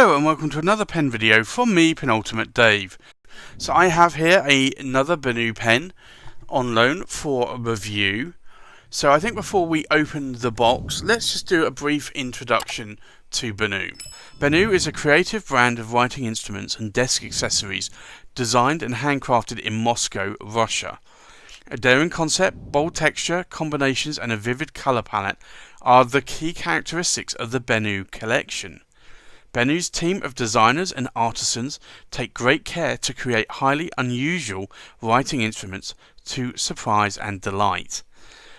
Hello and welcome to another pen video from me, Penultimate Dave. So I have here another BENU pen on loan for review. So I think before we open the box, let's just do a brief introduction to BENU. BENU is a creative brand of writing instruments and desk accessories designed and handcrafted in Moscow, Russia. A daring concept, bold texture, combinations and a vivid colour palette are the key characteristics of the BENU collection. BENU's team of designers and artisans take great care to create highly unusual writing instruments to surprise and delight.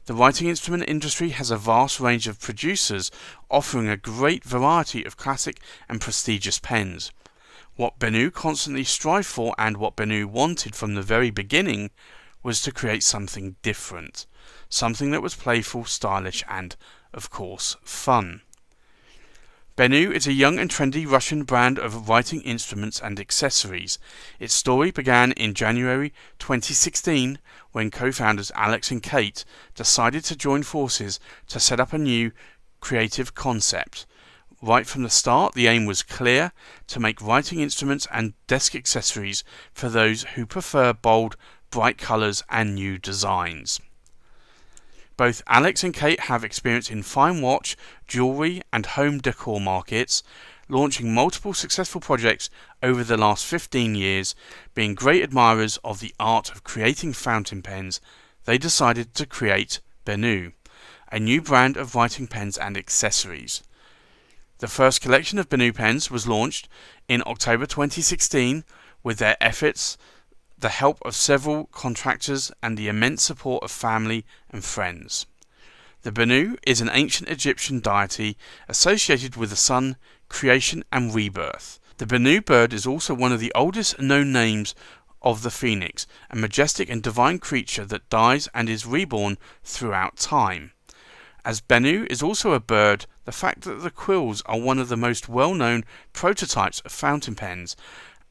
The writing instrument industry has a vast range of producers offering a great variety of classic and prestigious pens. What BENU constantly strive for and what BENU wanted from the very beginning was to create something different, something that was playful, stylish and, of course, fun. BENU is a young and trendy Russian brand of writing instruments and accessories. Its story began in January 2016 when co-founders Alex and Kate decided to join forces to set up a new creative concept. Right from the start, the aim was clear: to make writing instruments and desk accessories for those who prefer bold, bright colours and new designs. Both Alex and Kate have experience in fine watch, jewellery and home decor markets, launching multiple successful projects over the last 15 years. Being great admirers of the art of creating fountain pens, they decided to create BENU, a new brand of writing pens and accessories. The first collection of BENU pens was launched in October 2016 with their efforts, the help of several contractors and the immense support of family and friends. The BENU is an ancient Egyptian deity associated with the sun, creation and rebirth. The BENU bird is also one of the oldest known names of the phoenix, a majestic and divine creature that dies and is reborn throughout time. As BENU is also a bird, the fact that the quills are one of the most well-known prototypes of fountain pens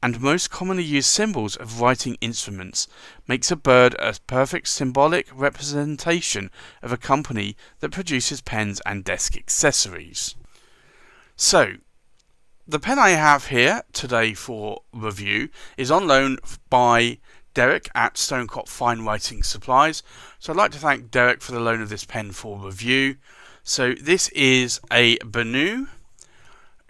and most commonly used symbols of writing instruments makes a bird a perfect symbolic representation of a company that produces pens and desk accessories. So, the pen I have here today for review is on loan by Derek at Stonecrop Fine Writing Supplies. So I'd like to thank Derek for the loan of this pen for review. So this is a BENU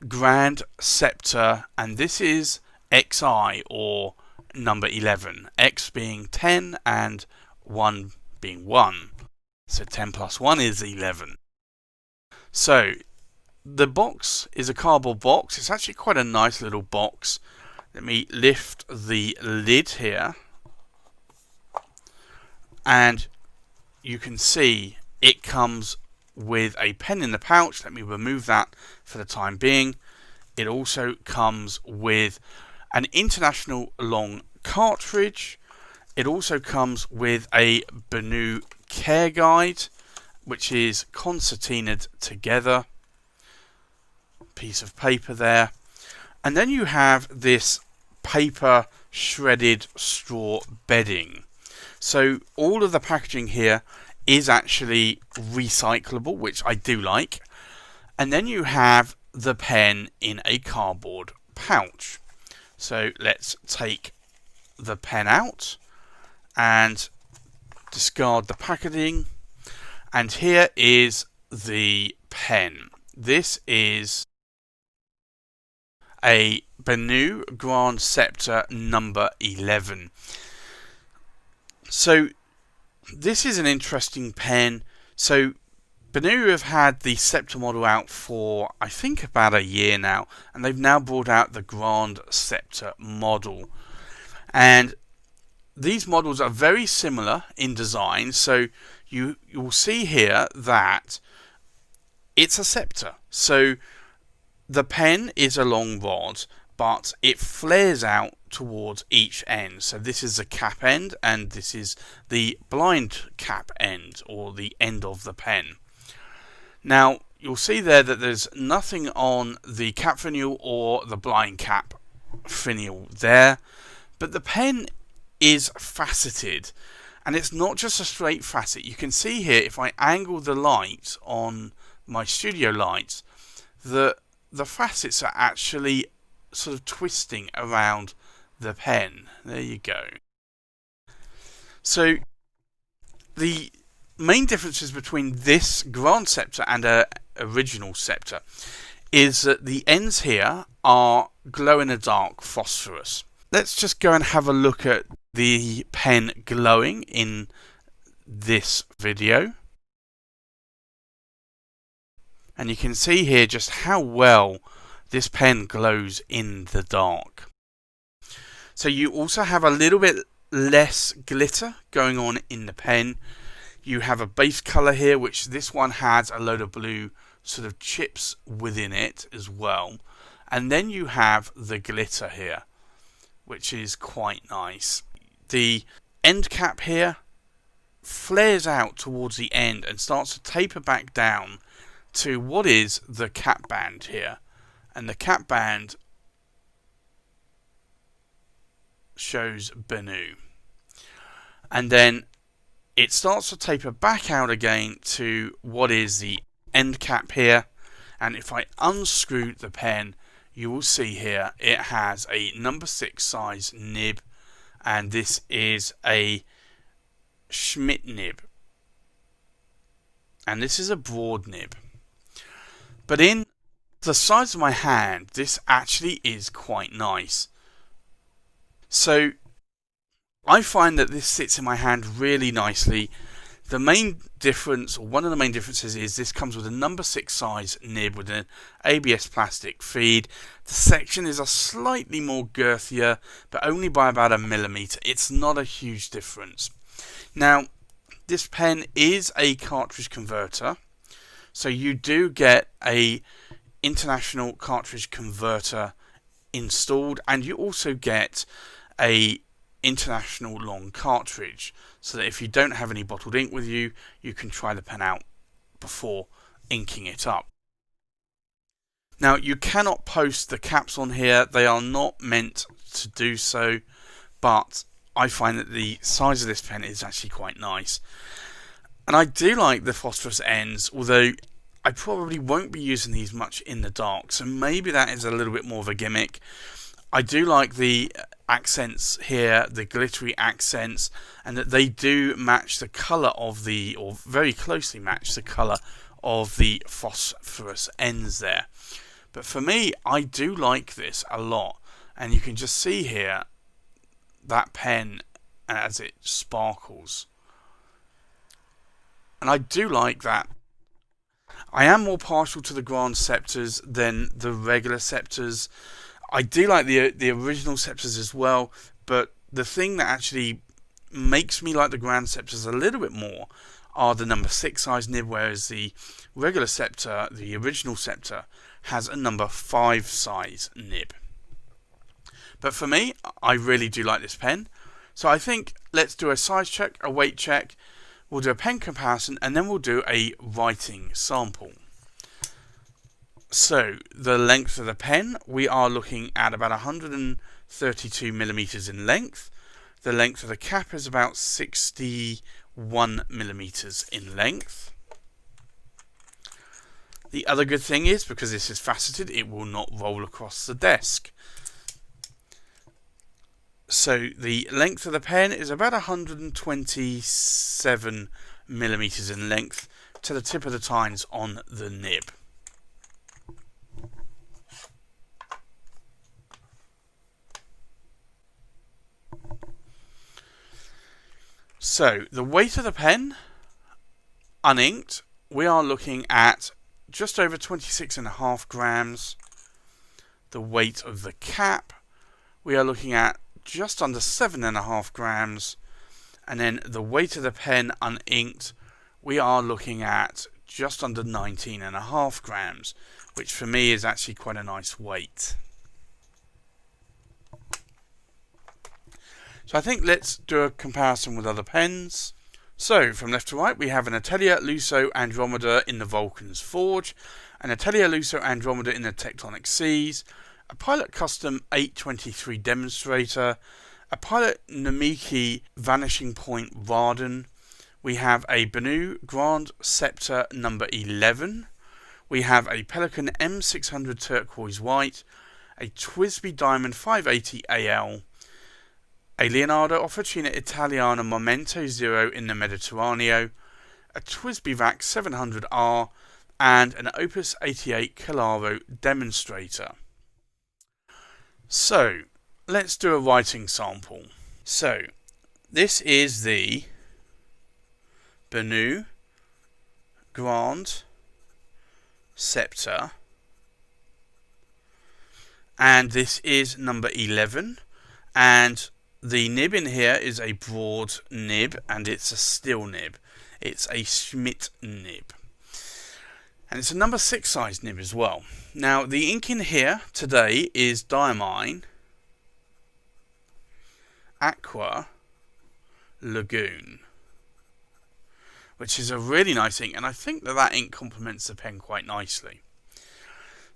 Grand Scepter, and this is XI, or number 11, X being 10 and 1 being 1. So 10 plus 1 is 11. So the box is a cardboard box. It's actually quite a nice little box. Let me lift the lid here, and you can see it comes with a pen in the pouch. Let me remove that for the time being. It also comes with an international long cartridge. It also comes with a BENU care guide, which is concertinaed together. Piece of paper there. And then you have this paper shredded straw bedding. So all of the packaging here is actually recyclable, which I do like. And then you have the pen in a cardboard pouch. So let's take the pen out and discard the packaging. And here is the pen. This is a BENU Grand Scepter number 11. So this is an interesting pen. So BENU have had the Scepter model out for, I think, about a year now, and they've now brought out the Grand Scepter model. And these models are very similar in design, so you'll see here that it's a scepter. So the pen is a long rod, but it flares out towards each end. So this is the cap end, and this is the blind cap end, or the end of the pen. Now, you'll see there that there's nothing on the cap finial or the blind cap finial there, but the pen is faceted, and it's not just a straight facet. You can see here, if I angle the light on my studio lights, that the facets are actually sort of twisting around the pen. There you go. So the main differences between this Grand Scepter and a original Scepter is that the ends here are glow-in-the-dark phosphorus. Let's just go and have a look at the pen glowing in this video. And you can see here just how well this pen glows in the dark. So you also have a little bit less glitter going on in the pen. You have a base colour here, which this one has a load of blue sort of chips within it as well. And then you have the glitter here, which is quite nice. The end cap here flares out towards the end and starts to taper back down to what is the cap band here. And the cap band shows BENU. And then it starts to taper back out again to what is the end cap here. And if I unscrew the pen, you will see here it has a number 6 size nib, and this is a Schmidt nib, and this is a broad nib. But in the size of my hand, this actually is quite nice. So I find that this sits in my hand really nicely. The main difference, or one of the main differences, is this comes with a number 6 size nib with an ABS plastic feed. The section is a slightly more girthier, but only by about 1 millimeter. It's not a huge difference. Now, this pen is a cartridge converter, so you do get a international cartridge converter installed, and you also get a international long cartridge, so that if you don't have any bottled ink with you, you can try the pen out before inking it up. Now, you cannot post the caps on here. They are not meant to do so, but I find that the size of this pen is actually quite nice. And I do like the phosphorus ends, although I probably won't be using these much in the dark, so maybe that is a little bit more of a gimmick. I do like the accents here, the glittery accents, and that they do match the colour of the, or very closely match the colour of the phosphorus ends there. But for me, I do like this a lot, and you can just see here that pen as it sparkles. And I do like that. I am more partial to the Grand Scepters than the regular Scepters. I do like the original Scepters as well, but the thing that actually makes me like the Grand Scepters a little bit more are the number 6 size nib, whereas the regular Scepter, the original Scepter, has a number 5 size nib. But for me, I really do like this pen. So I think let's do a size check, a weight check, we'll do a pen comparison, and then we'll do a writing sample. So the length of the pen, we are looking at about 132 millimeters in length. The length of the cap is about 61 millimeters in length. The other good thing is, because this is faceted, it will not roll across the desk. So the length of the pen is about 127 millimeters in length to the tip of the tines on the nib. So the weight of the pen, uninked, we are looking at just over 26.5 grams. The weight of the cap, we are looking at just under 7.5 grams. And then the weight of the pen uninked, we are looking at just under 19.5 grams, which for me is actually quite a nice weight. So I think let's do a comparison with other pens. So from left to right, we have an Atelier Lusso Andromeda in the Vulcan's Forge, an Atelier Lusso Andromeda in the Tectonic Seas, a Pilot Custom 823 Demonstrator, a Pilot Namiki Vanishing Point Varden. We have a BENU Grand Scepter number 11. we have a Pelican M600 turquoise white, a TWSBI Diamond 580 AL, a Leonardo Officina Italiana Momento Zero in the Mediterraneo, a TWSBI VAC 700R, and an Opus 88 Calaro demonstrator. So, let's do a writing sample. So, this is the BENU Grand Scepter, and this is number 11, and the nib in here is a broad nib, and it's a steel nib. It's a Schmidt nib. And it's a number 6 size nib as well. Now, the ink in here today is Diamine Aqua Lagoon, which is a really nice ink, and I think that ink complements the pen quite nicely.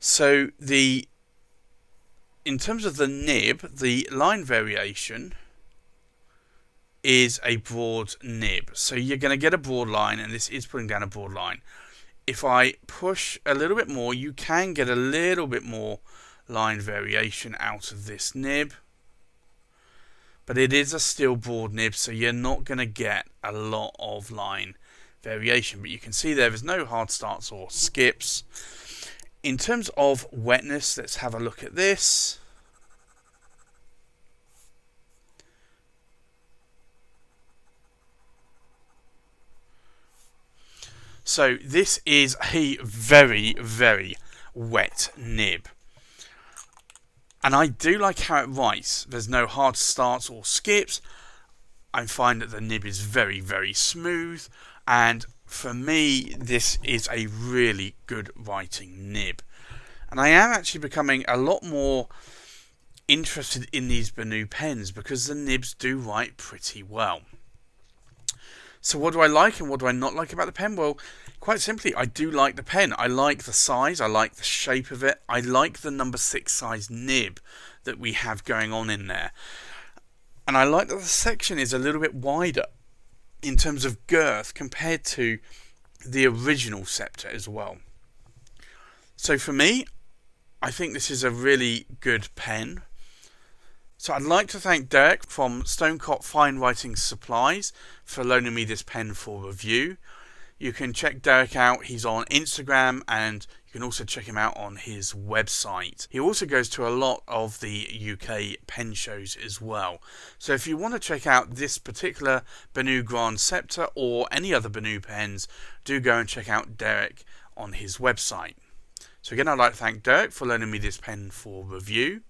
So, in terms of the nib, the line variation is a broad nib. So you're going to get a broad line, and this is putting down a broad line. If I push a little bit more, you can get a little bit more line variation out of this nib. But it is a still broad nib, so you're not going to get a lot of line variation. But you can see there is no hard starts or skips. In terms of wetness, let's have a look at this. So this is a very, very wet nib. And I do like how it writes. There's no hard starts or skips. I find that the nib is very, very smooth. And for me, this is a really good writing nib. And I am actually becoming a lot more interested in these BENU pens because the nibs do write pretty well. So what do I like and what do I not like about the pen? Well, quite simply, I do like the pen. I like the size. I like the shape of it. I like the number 6 size nib that we have going on in there. And I like that the section is a little bit wider in terms of girth compared to the original Scepter as well. So for me, I think this is a really good pen. So I'd like to thank Derek from Stonecott Fine Writing Supplies for loaning me this pen for review. You can check Derek out. He's on Instagram, and you can also check him out on his website. He also goes to a lot of the UK pen shows as well. So if you want to check out this particular BENU Grand Scepter or any other BENU pens, do go and check out Derek on his website. So again, I'd like to thank Derek for loaning me this pen for review.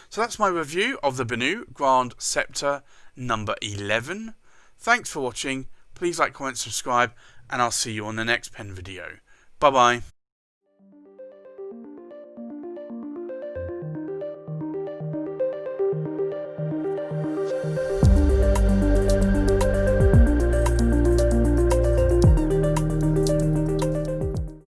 So that's my review of the BENU Grand Scepter number 11. Thanks for watching. Please like, comment, subscribe, and I'll see you on the next pen video. Bye bye.